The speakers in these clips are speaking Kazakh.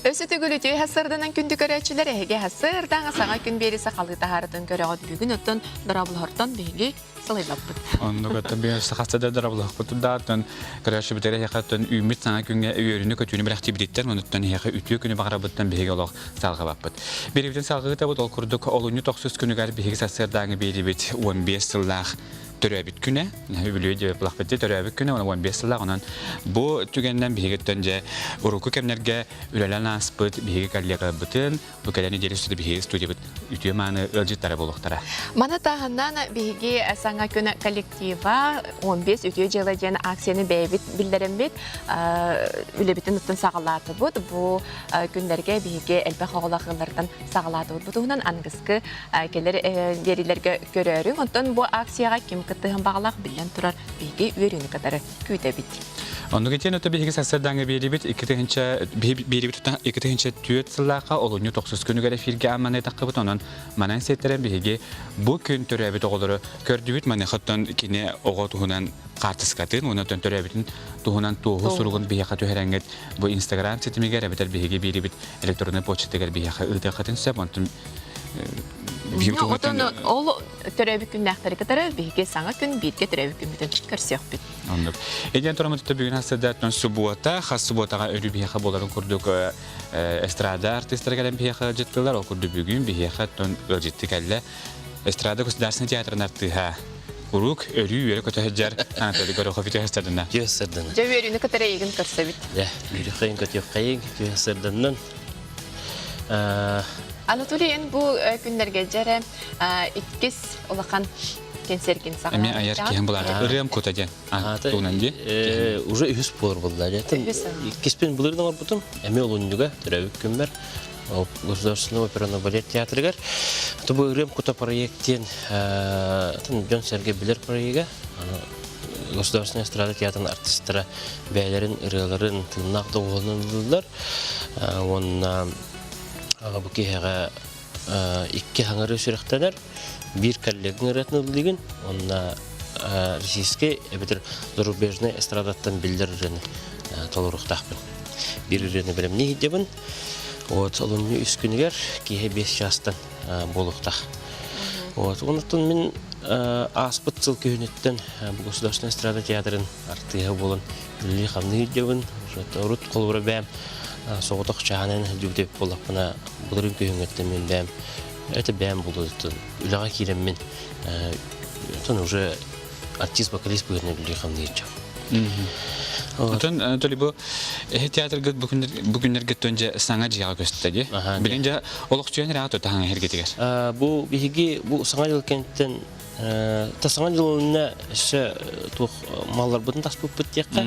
Өсөтө гөлөтөй хасырдан күндү көрөчүлөр эге хасырдан сага күн берисе калыта харын көрөгөт бүгүн өттөн дараблыхартан беги сылайлаппыт. Онно гөттөн бир сахасада дараблыхпыт датын көрөчү битере хакатын үмит сага күнгө үйөрүнү көтүнү бир активиттер онуттан хеге үтү күнү багарабыттан беги олог салга баппыт. Бирибитен салгыта бут ол курдук олуну 900 күнүгөр беги сасырдан берибит 15 сыллах төрөбүт күнө билүү деп плахпетте төрөбүт күнө 15 сыллах онан бу түгенден бегеттен же уруку кемнерге үлелен аспыт беги коллега бутын бу келени дерестү беги студия үтү маны ылжыттары болуктара. Мана тахандан беги саңа күнө коллектива 15 үтү жылы жен акцияны бейбит билдеренбит үлебитин уттан сагалаты бут бу күндерге беги элбе хоголакылардан сагалаты бут бутунан ангыскы келер дерилерге көрөрүң онтон бу акцияга ким кытыгын багалак билен турар беги үйрөнү катары күйтөбит. Онду кетен өтө беги сасырдан берибит 2-нче түйөт сыллакка олуну 900 күнүгө эфирге аманы такыбыт онон манан сеттерен беги бу күн төрөбүт оголору көрдүбүт маны хаттан кине ого туһунан картыскатын онотон төрөбүтүн туһунан туһу суругун бияка төһөрөнгөт бу Instagram сетимиге ребетер беги берибит электронный почтагер бияка ытыкатын сөп онтун ол төрөбү күннактары катары беги саңа күн бирге төрөбү күн бүтүн көрсөкпүт. Ондук. Эден торамытта бүгүн хасыдаттан суббота, субботага өрү бияка боларын курдук эстрада артисттер бияка жеттилер, ол курду бүгүн бияка тон ылжытты келе. Эстрада государственный театрын артыга урук өрү өрө көтөжөр Анатолий Горохов театрында. Театрдан. Жөбөрүнү катары эгин көрсөбүт. Бир хайын көтөйүн театрдан. Анатолий бу күндерге жаре иккис улахан кенсерген сага. Эми аяр кем булар. Ырым көтөден. Тунанди. Уже үс болор булда. Иккиспен булырдан арбутум. Эми олунуга төрөбүк күн бар. Государственный оперно-балет театрыгар. Бу ырым көтө проекттен Жон Сергей Билер проекти. Государственный эстрада театрының артисттары бәйләрен, ырыларын тыннак доголундулар. Онна бу кеге икки хаңары сүрәктәләр, бир коллеганы ратнылыгын, онна российский, битер зарубежный эстрадаттан билдерген толуруктакпын. Бирирне белем ни дебен. Вот олонны үс күнүгөр кеге 5 жастан болуктак. Вот онтон мен аспыт цыл көйнөттөн бу государственный эстрада театрын артыга болон үлли хамны дебен, рут колбура бәм соғытық жағанын жүгдеп болақпына бұлырын көйіңеттен мен бәм. Это бәм болды. Үліға кейлем мен уже артист-вокалист бұғырны білі қамды етчім. Анатолий, бұл театрға бүгіндерге төнже саңа жиға көстеді. Білінже олық түйен рағат өті хаңа хергетігер? Бұл саңа жыл кенттен тасаңа жылына маллар бұтын тас бұп бұттияққа.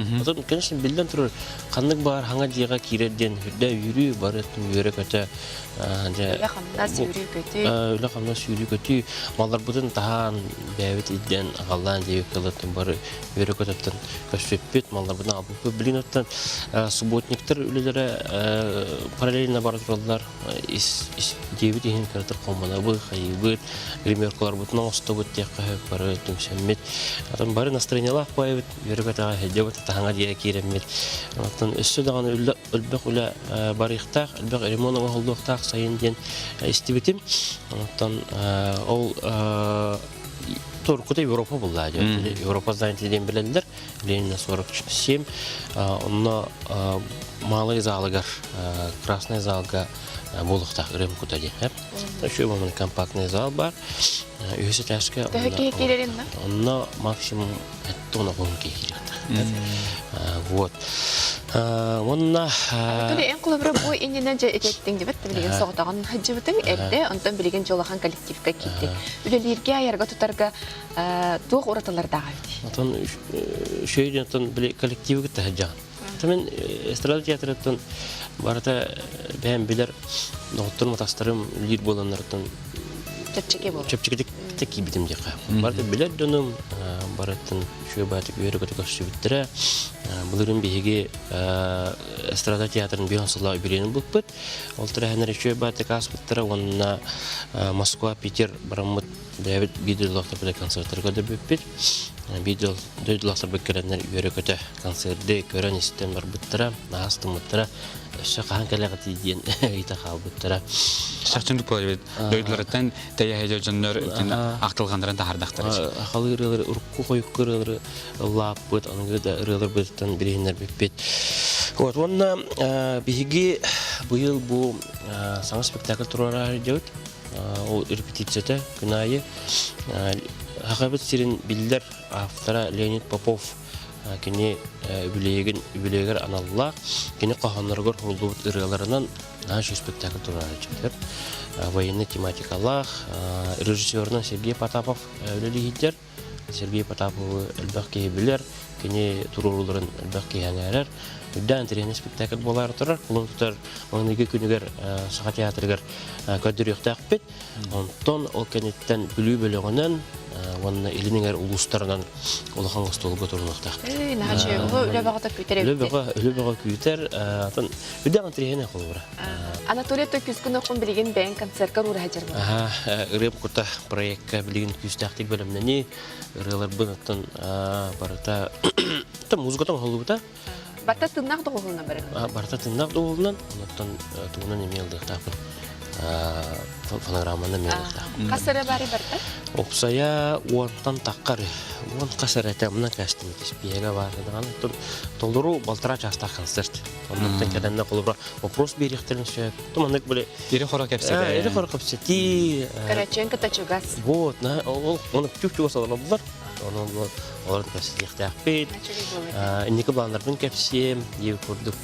Конечно, білден тұрыр қандық бар хаңа жиға кейлерден үрді үйрі бар өттің үйрі көті. Үлі қамнас үйрі көті. Маллар бұтын таған бәует едден ағалдан дейі көлеттің бар үйрі көтеттен көшпеппет. Маллар бұтын абыл көп білін өттен субботниктер үлілері параллельно бар тұралар. Дейбіт ехін кәрітір қомана бұй, қайы бұд, гримеркалар бұтын оңысты бұд тияққа хөп бары өттің сәммет. Атын бары настроениялақ байбыт, үйрі көтіға хәдебіт, тағаңа дейі кейреммет. Атын өссі дағаны үлбәқ үлі барықтақ, үлбәқ ремоныңа қолдуқтақ сайын ден істебетім. Атын ол Туркута Европа была, Европа знаете, день билендер, Ленина 47, онно малый залгар, красный залга болуктак Рим кутади. Еще момент компактный зал бар, үйсі тәшкі, онно максимум тонна гонки кирет. Вот. Онна Анатолий эң кулыбры бу иннен жеттиң деп билген соғдаган хаҗыбытың элде онтан билген жолахан коллективка китти. Үлелерге аярга тутарга туг ураталардагы. Онтан шөйден коллективге таҗан. Мен эстрада театрдан барата бәм билер доктор матастарым лид боланнардан чепчеке таки битим дека. Барата билер дөнüm бараттан шөй батып өрө көтөкөсү биттире. Булырын беге эстрада театрын бирансылаа биренин буппут. Ол тирәһенер шөй батып аспыттыра онна Москва, Питер, Барамут, Давид Биделовтар концерттерге да буппут. Видео дөйділақтар бүккеренлер үйері көті концерді көрен істен бар бұттыра, нағастың бұттыра, шақаған кәліғі тейден үйті қал бұттыра. Шақчындық болады бет. Дөйділерден тәйәхеде жонлар ақтылғандарын тағардақтар. Ақалы ұрылар, ұрқу қойық ұрылар, лап бұд, анығы да ұрылар бұдтан бірейінлер беппет. Вот, онна бігі бұйыл бұл саңа спектакль тұрары деуд. Ол репетицияда күн айы. Хақабет сирин билдер автора Леонид Попов кені үбілегер аналла кені қағанларғыр холдуыт ұрыларынан нашу спектакль тұрары жектер. Военный тематикалах режиссерна Сергей Потапов өлелігідер. Сергей Потапов әлбәқ кейбілер, кені тұруларын әлбәқ кейәңәрер. Үддән тірені спектакль болар тұрар. Бұлың тұтар оңнеге күнігер саға театрығыр көдір өқтәқ бет. Онтон ол кәнеттен бүлі-бөліғінен онына елінігер ұлыстарынан олыған ғыстолығы тұрынықтақ. Нағачы, бұл үлі бағыта күйтер өкті? Үлі баға күйтер. Үддән тірені қолы бұра. Анатолия Токюскін оқын білген бәйін концертка ұры әжер бұл? Үрем құта проектка білген күстәқтік бөлімнені ұрылар бұнықтан барыта музыкатан қолы бұта. Барта тыннақ доғылына бірі? Барта тыннақ доғылынан, онықтан туғынан емелдіқ тақпын. Фонограмманы емелдіқ. Қасыры бары барта? Опсая уантан таққары. Уан қасыр әтемінен кәстім еспиеге бардыған. Толдыру балтыра частақ концерт. Онықтан кәдәнне қолы бұра. Вопрос беректерін сөйіп. Тұмандық біле... Ері қора кәпсеті. Ері қора кәпсеті. Караченко тачугас. Вот, оны күк-күк осалар бұлар. Олардың кәпсеті еқтәқпет. Инекі баландардың кәпсем, ев көрдік.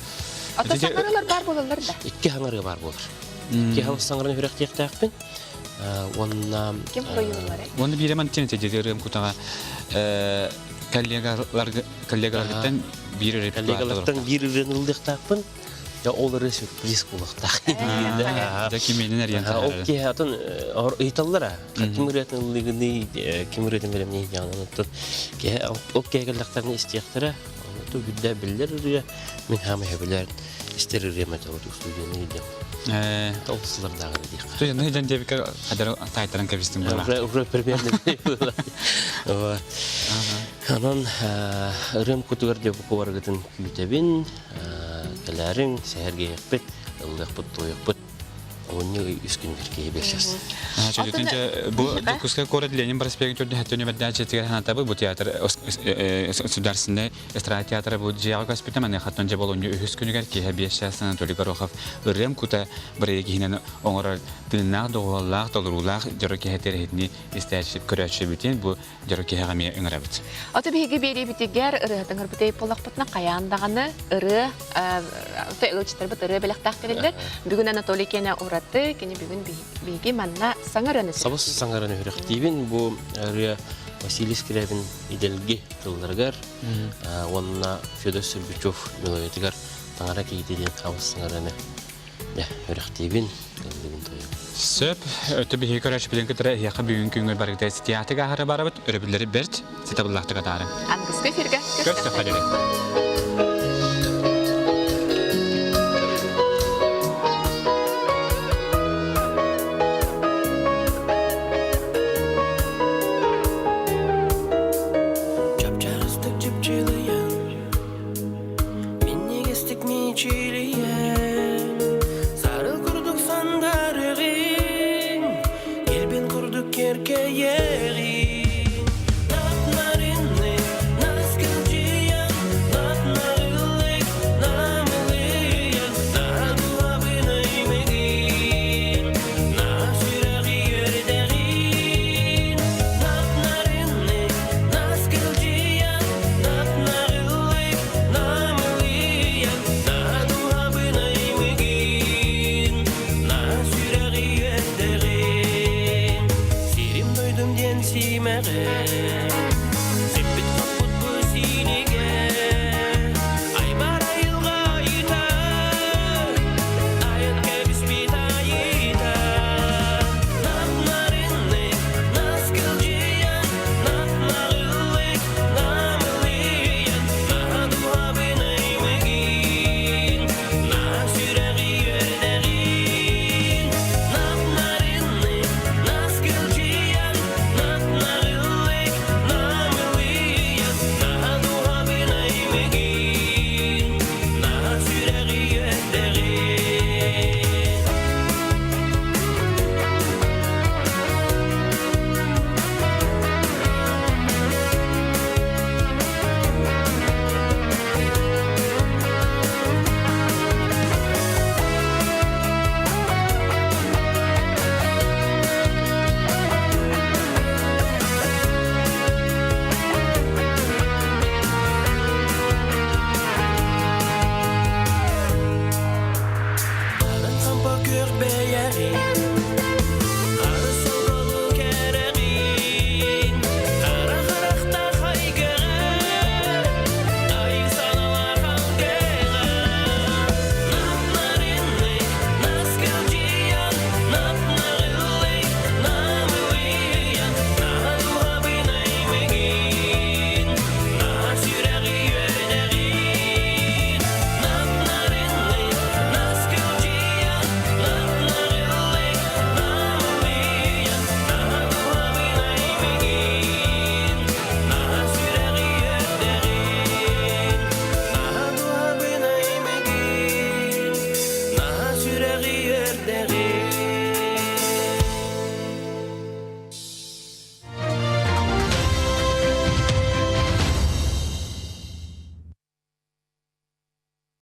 Ата саңарылар бар болалар да? Икки хаңары бар болар. Икки хаңыр саңарын хүрек еқтәқпен. Кем қойылар? Оны биреман тенете дедерім күтаға коллегалардан бір репертуар. Коллегалардан бір репертуар. Олары сюрприз болықтақ. Да кеменен әрген тағары. Окей, атын ұйталдыра. Кеміретін ұлығыны, кеміретін білімне жағынан. Окей, кәлдақтарыны істияқтыра. Бүдді білдер үрі, мен хамы әбілерін істер үремет ауыды студияны едем. Толсылар дағыры дейік. Студияны еден дебікі қадар тайтаран кәбістің бұла? Үрі примерно бұла. Анан үрем күтігір деп бұқы барғытын күйтебін. Кәләрің сәйерге екпет, ұлық бұт, оны үскін беркеге бершес. Бұл күске көреді Ленин Бараспегін түрді әттені бәдді әчетігер ханатабы бұл театр үсударсында эстрада театры бұл жияғы көспеті мәне қаттан же бұл оны үхіс күнігер кейі бешшәс Анатолий Горохов үрем күті бір егінен оңырар дылынақ доғылақ, толырулақ жұры кейеттер етіне істәшіп көрәтші бүтен бұл жұры кейі ғаме үңір әбіт. Аты бейгі бейрі бітігер ұрығытың ұрбытай полақ бұтына қаяндағаны ұры ылчытыр бұт ұры біліқтақ керелдер. Бүгін Анатолий кені ұраты, кені бүгін бейгі манна саңыраны сүрі. Сабыз саңыраны хүріқтейбін. Бұл ұры Василий Скрябин иделге қылдырғар. Онына Федор Сырбичев мелоетігар таңара кейдеден сабыз саңыраны хүріқтейбін. Сөп, өті бейгі көрәші білен күтірі еқі бүгін күнгіл барғыдайсы театрға ағары барабыт, өрі білдері берт, сетабыллақты қатары. Аңғызғы фирге Көз